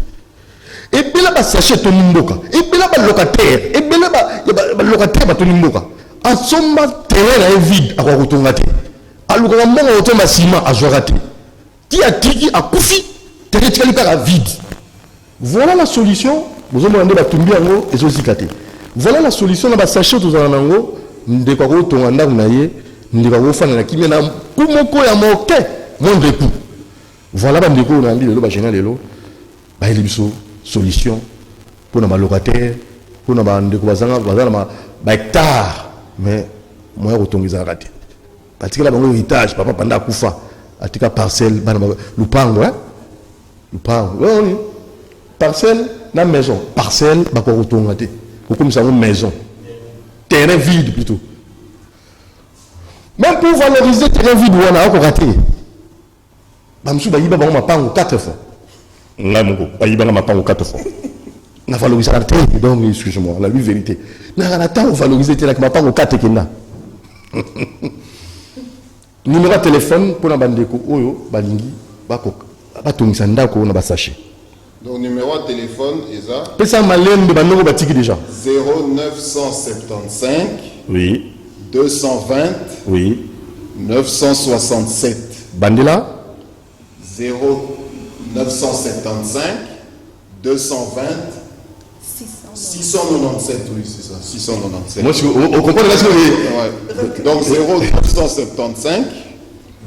et puis là bah sachet Tony Mboka et puis là bah locataire et puis là bah locataire bah Tony Mboka en somme terrain est vide à quoi retourner à l'ouvrement on retourne à ciment à Joraté qui a tiki à Koufi terrain qui est vide. Voilà la solution vous avez demandé bah tomber en haut et zikati. Voilà la solution là bah sachet tous en haut de quoi retourner en naïe de quoi refaire la kimia na kumoko ya moke. Mon découp. Voilà, on a dit le général Lelo. Il y a une solution pour nos locataires, pour nos hectares. Mais moi, je suis raté. Parce que là, dans l'héritage, papa, pendant Koufa, à tika parcelle, Lupango, hein? Lupango, oui, parcelle, la maison. Parcelle, bah, quoi, retourne raté. Comme ça, une maison. Terrain vide plutôt. Même pour valoriser terrain vide, on a encore raté. Bamsou bayiba bango mapango 4 fois. Nga moko bayiba mapango 4 fois. Na valoriser la terre donc excusez-moi la vérité. Na na temps valoriser terre mapango 4 kenda. Numéro de téléphone pour na bandeko oyo balingi bako batongisa ndako na basache. Donc numéro de téléphone eza pesa malembe banoko batiki déjà 0975 oui 220 oui 967 bandela 0975 220 697, oui, c'est ça, 697. Moi, on comprend la question. Ouais. Donc 0975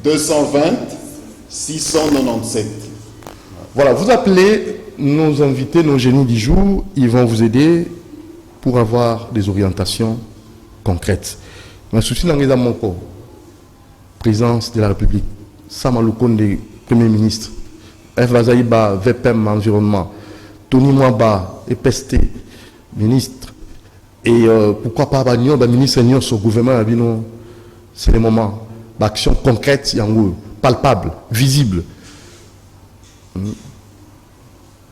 220 697. Voilà, vous appelez nos invités, nos génies du jour, ils vont vous aider pour avoir des orientations concrètes. Mais souci dans les mon corps, présidence de la République, Samaloukonde, Premier ministre, F. Vazaïba, VPM Environnement, Tony Mwaba, EPST, ministre, et pourquoi pas ministre sur le gouvernement, c'est le moment d'action concrète, palpable, visible.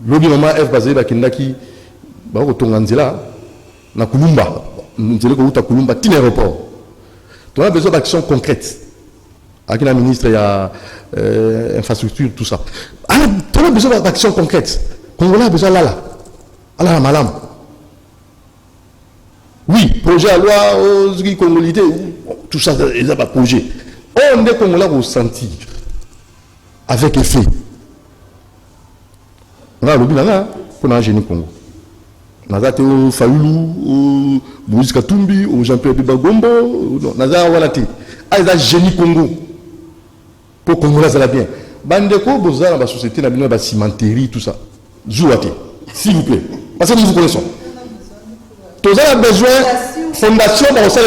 L'objet moment F. Vazaïba Kindaki, Tonganzela, na Kulumba, nous disons que Kulumba, tin aéroport. On a besoin d'action concrète. Avec la ministre, il y a infrastructure, tout ça. Alors, on a besoin d'action concrète. Congolais a besoin là. Allah malam. Oui, projet à loi, congolité, tout ça, il y a pas projet. On est Congolais au sentir. Avec effet. On a le bilan pour un génie Congo. Nazate au Fayoulou, au Moïse Katumbi, au Jean-Pierre Bibagombo, Nazate Walati. Ah, il y a génie Congo. Pour Congolais, ça va bien. Bandeko, Bozala, la société, la cimenterie, tout ça. Zouate, s'il vous plaît. Parce que nous vous connaissons. Tous les besoin, fondation, on sait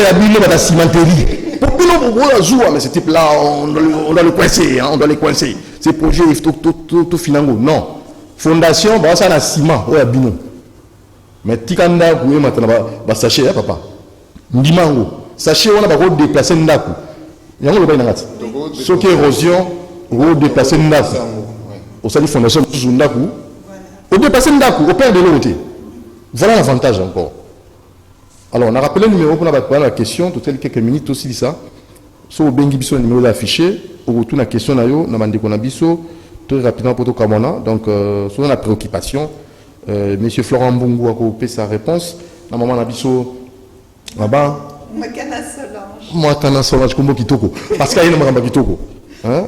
la cimenterie. Pour que nous jouons, mais ce type-là, on doit le coincer, on doit les coincer. Ces projets, il faut tout financer. Non. Fondation, on ça la ciment, on a bino. Mais Tikanda, vous voyez maintenant, sachez, papa. Ndimango, sachez, on a pas déplacé Ndaku. Il y a un peu de ce qui est érosion, on a déplacé Ndaku. au sein de fondation Ndaku, au dépasser Ndaku, au père de l'autre. Voilà l'avantage encore. Alors, on a rappelé le numéro pour la question, tout quelques minutes aussi, ça. So, au bengi biso, le numéro affiché, au retour de la question, on a demandé qu'on a biso, très rapidement pour tout Kamana. Donc, sur la préoccupation, monsieur Florent Mbungu a coupé sa réponse. La maman a biso, là-bas. Makana Solange, comme Kitoko. Parce qu'il y a une Makamba Kitoko.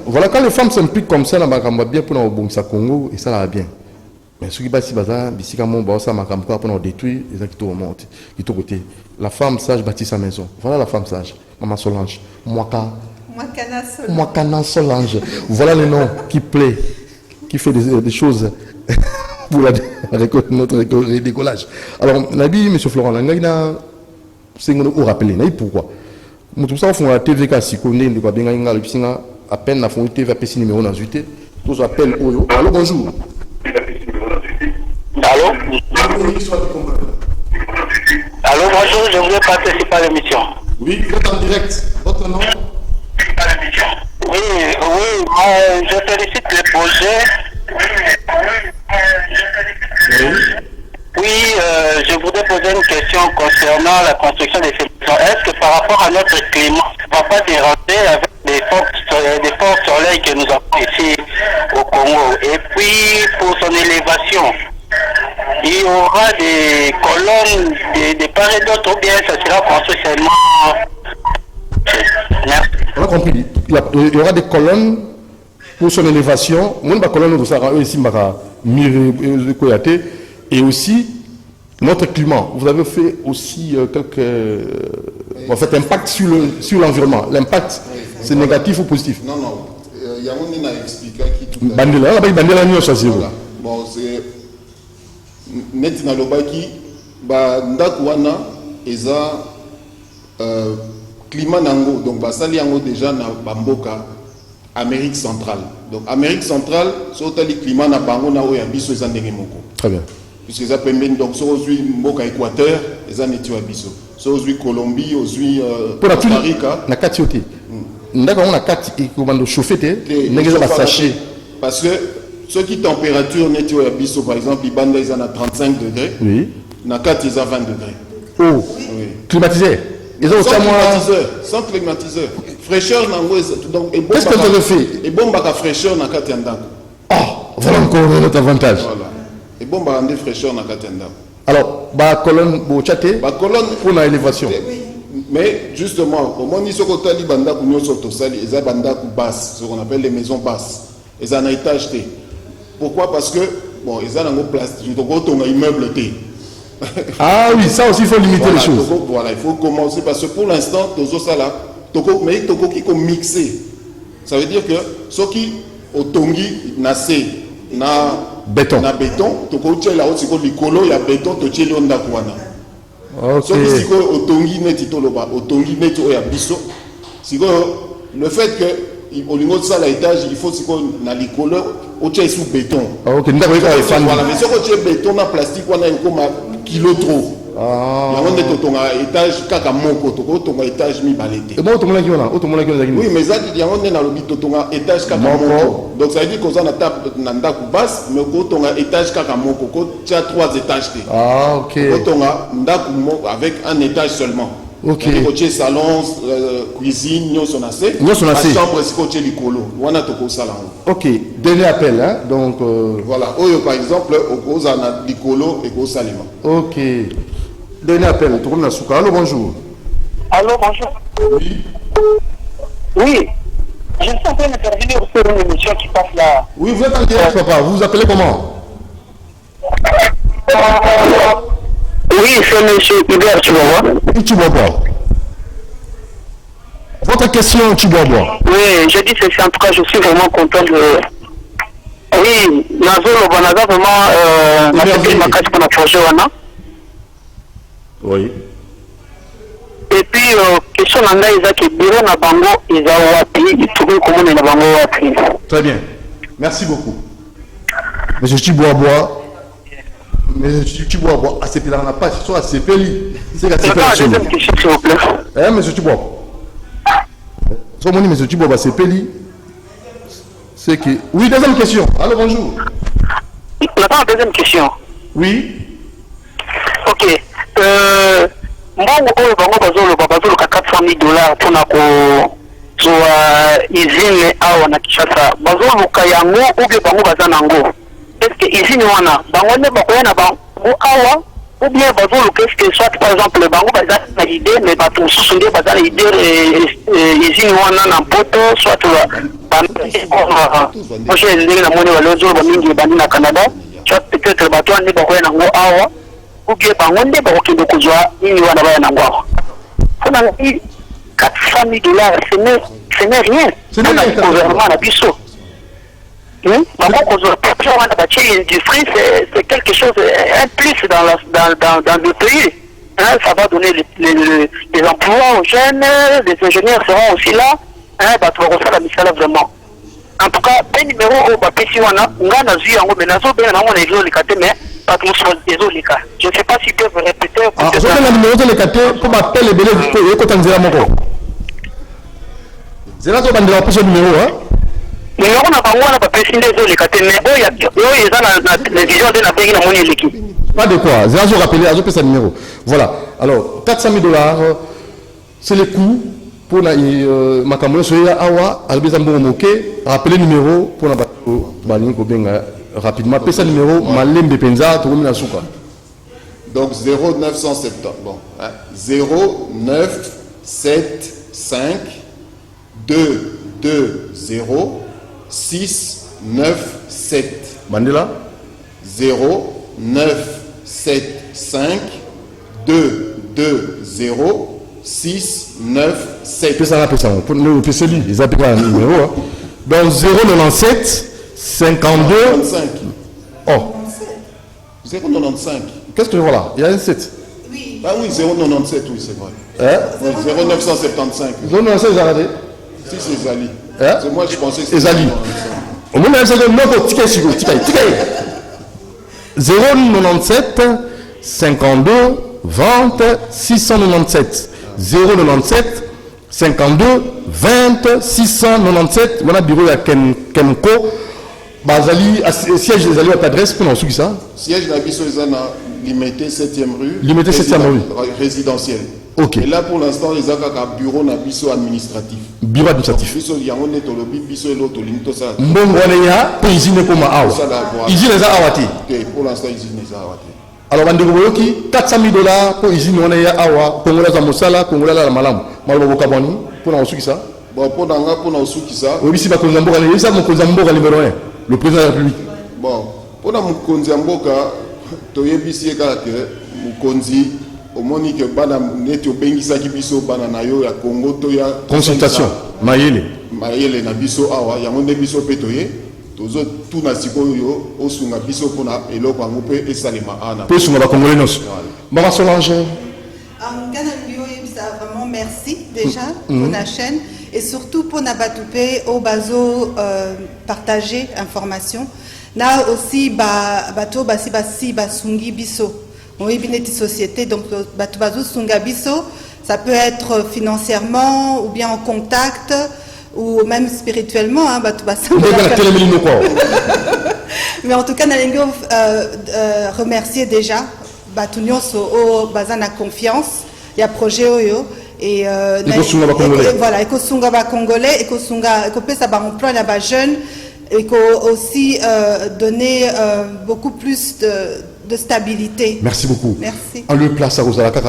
Voilà, quand les femmes s'impliquent comme ça, la Makamba bien pour nous au Congo, et ça va bien. Mais ce qui passe ici, c'est que ça m'a pour détruire les gens qui remontent, qui sont côté. La femme sage bâtit sa maison. Voilà la femme sage. Maman Solange. Mwakana Solange. Voilà le nom qui plaît, qui fait des choses pour notre décollage. Alors, Nabi, M. Florent, c'est nous rappeler. Pourquoi? Nous tout ça, on fait la TVK, si on est à peine la fond TV, à numéro 18. Tous appellent. Allô, bonjour. Allô? Allô, bonjour, je voulais participer à l'émission. Oui, vous êtes en direct. Votre nom? Oui, je félicite le projet. Oui, je voudrais poser une question concernant la construction des solutions. Est-ce que par rapport à notre climat, ça ne va pas déranger avec des forts soleils que nous avons ici au Congo? Et puis, pour son élévation, il y aura des colonnes de part et d'autre, ou bien ça sera construit seulement. Merci. On a compris. Il y aura des colonnes pour son élévation. Mon colonne de Sarah, ici, et aussi notre climat. Vous avez fait aussi quelques impact sur l'environnement. L'impact, c'est négatif ou positif? Non. Il y a un a expliqué qui tout Bandela, Bandela New choisir. Bon, c'est net na lobaki ndaku wana eza climat nango, donc basali yango déjà na bamboka Amérique centrale. Donc Amérique centrale, so tali climat na bango na oya biso eza ndenge moko. Très bien. Puisque ça permet donc so ozui mboka Équateur, eza neti wa biso. So ozui Colombie, ozui Costa Rica, na kati yote. Ndaka on a kati et commande chauffer te, ndenge ba sachet. Parce que ceux qui température neti wa biso par exemple, ibanda eza na 35 degrés. Oui. Na kati eza 20 degrés. Oh. Oui. Climatisé. Sans climatiseur. Fraîcheur nango donc et bon. Qu'est-ce que tu as fait? Et bon baka fraîcheur na kati ndako. Voilà encore notre avantage. Voilà. Et bon baka ndé fraîcheur na kati ndako. Alors, ba colonne bo chaté. Ba colonne pour la élévation. Mais justement, au moment où ils tali banda ku nyoso to sali, eza banda ku basse, ce qu'on appelle les maisons basses. Eza na étage T. Pourquoi? Parce que bon, eza nango place, to ko tonga immeuble T. Ah oui, ça aussi il faut limiter les choses. Voilà, il faut commencer parce que pour l'instant, tozo sala, mais toko qui ko mixer. Ça veut dire que ce qui au tongi nasé na béton. Na béton, toko tchela aussi ko likolo ya béton to tcheli onda kwana. OK. Ce qui siko au tongi neti to loba, au tongi neti o ya biso. Siko le fait que au niveau de ça l'étage, il faut siko na likolo au tcheli sous béton. OK, ndako ka fan. Voilà, mais ce ko tcheli béton na plastique wana comme kilo trop. Ah. Il y a un étage kaka moko to tonga étage mi balete. Et bon tout le monde qui on a, tout le monde qui on a. Oui, mais ça il y a un na lobi to tonga étage kaka moko. Donc ça veut dire qu'on a na table na ndaku basse mais ko tonga étage kaka moko ko tia 3 étages. Ah OK. Ko tonga ndaku moko avec un étage seulement. OK. Donc ko salon, cuisine, nyo sonase. Nyo sonase. Chambre si ko tia likolo. Wana to ko sala. OK, dernier appel hein. Donc voilà, oyo par exemple au ko za na likolo et ko salima. OK. Dernier appel, tout le monde a souka. Allô, bonjour. Allô, bonjour. Oui. Oui. Je suis en train d'intervenir sur une émission qui passe là. Oui, vous êtes en direct, papa. Vous vous appelez comment? Oui, c'est monsieur Hubert Chibobo. Votre question, Chibobo. Oui, je dis ceci, en tout cas, je suis vraiment content de... Oui, Nazo Lobanaga, vraiment, ma copine m'a cassé pour la projet, oui. Et puis, question nanga ezaki bureau na bango wapi, trouver comment na bango wapi. Très bien. Merci beaucoup. Monsieur Chibobo. Monsieur Chibobo, ACP là on n'a pas, soit ACP li. C'est ACP. Deuxième question, s'il vous plaît. Monsieur Chibobo. Soit mon monsieur Chibobo ACP li. C'est que... Oui, deuxième question. Allô, bonjour. On attend la deuxième question. Oui. Ok. Mbongo oyo bango bazoloba 400 000 dollars mpona kozwa usine awa na Kinshasa bazoluka yango oubie bango baza nango estce usine wana bango nde bakoya na bango awa oubien bazoluka estce soit par exemple bango baza na idée mais bato mosusu nde baza na idée usine wana na mpoto soit moche ndenge namoni balozoloba mingi ebandi na Canada soit peut-être bato wana nde bakoya nango awa oubien bango nde bakokende kozwa nini wana baya nango awa mpona 400 000 dollars, ce n'est rien. Ce n'est rien. Le gouvernement a biso. C'est quelque chose, un plus dans le pays. Hein, ça va donner les emplois aux jeunes, les ingénieurs seront aussi là. Hein, bah, tu vas refaire la mission là vraiment. En tout cas, un numéro au Bapesi Wana, on a vu en mais nazo bien on est les catés, mais pas tous les cas. Je ne sais pas si peuvent répéter. Ah, je vais le numéro de les catés pour m'appeler les bélés du côté de Zélamoko. C'est là que tu vas le numéro, hein? Numéro n'a pas moi, Bapesi les catés, mais il y a la vision de la pays dans mon équipe. Pas de quoi, j'ai rappelé, j'ai fait ce numéro. Voilà, alors 400 000 dollars, c'est le coût. Pour ma caméra sur Awa, Albezambo Moke, rappelez le numéro pour la rapidement. Pesa numéro, Malembe Penza, Tourumi Nasuka. Donc 0970, bon, hein, 0975 220 697. Mandela 0975 220 697. Pesa pour le PCLI, ils appellent un numéro. Donc 097 52. 95. Oh. 095. Qu'est-ce que je vois là? Il y a un 7. Oui. Ah oui, 097, oui, c'est vrai. Hein? Oui, 0975. 097, j'ai regardé. Si, c'est Zali. Hein? C'est moi, je pensais que c'était Zali. Au moins, il y a un ticket sur le ticket. 097 52 20 697. 097 52 20 697. Voilà, bureau à Kenko. Bazali, siège des alliés à t'adresse pour nous ça. Siège de la Bissozana, limité 7e rue. Limité 7e rue. Résidentiel. Ok. Et là, pour l'instant, les a bureau na bisso administratif. Bureau administratif. Bisso yango to lobi bisso l'autre limito ça. Mbongwana pour usine comme awa. Usine les awati. Ok, pour l'instant usine les awati. Alors bandeko boyoki 400 000 dollars pour usine wana ya awa kongola za mosala kongola la malamu. Malo bokaboni pour na osuki ça. Bon pour nanga pour na osuki ça. Obisi ba konzamboka le ça mon konzamboka numéro 1. Le président de la République. Bon, pour la Mukonzi Amboka, Toyebisi Kake, Mukonzi, au Monique Bana Netio Bengisaki Biso Bananayo, ya Congo, Toya. Consultation. Mayele. Mayele na Biso Awa, Yamonde Biso Petoye, Tozo Tuna Sikoyo, Osunga Biso Pona, Elo Pangope et Salima Ana. Peu sur la Congolais. Mara Solange. Vraiment merci déjà pour la chaîne et surtout pour Nabatoupé au bazo partager information. Là aussi bato basi basungi biso. Oui bineti société donc bato bazo sunga biso, ça peut être financièrement ou bien en contact ou même spirituellement hein bato basanga. Mais en tout cas nalingo remercier déjà bato nyonso o bazana confiance. Il y a projet Oyo et voilà, ekosunga ba congolais, ekosunga ekopesa ba emploi na ba jeunes et aussi donner beaucoup plus de stabilité. Merci beaucoup. Merci. En le place à Rosalaka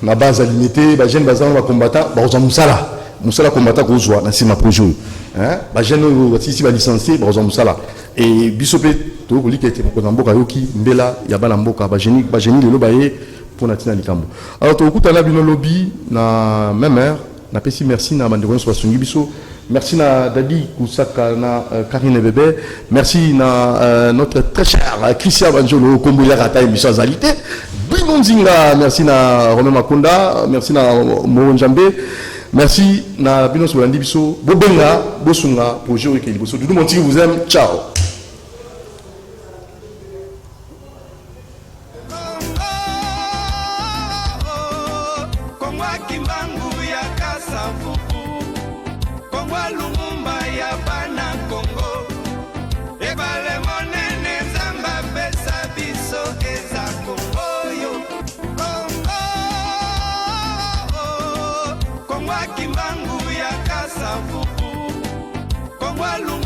na base à l'unité, ba jeunes bazan ba combattant, ba oza musala combattant ko zwa na sima projet. Hein? Ba jeunes ici ba licencié, ba oza musala. Et bisope to ko likete ko zamboka yoki mbela ya bana mboka ba génie lelo ba ye pour Natina Likambo. Alors, tu as vu le lobby, na même heure, na pesi merci na bandeko sur Sungi Biso, merci na Dadi Kusaka na Karine Bébé, merci na notre très cher Christian Banjolo Komboya Rata émission Zalité, Binonzinga, merci na Romain Makonda, merci na Moronjambe, merci na Bino Solandi Biso, Bobenga, Bosunga, projet Oekeli Boso. Tout le monde vous aime, ciao. Kongwa Lumumba ya bana Congo. walunga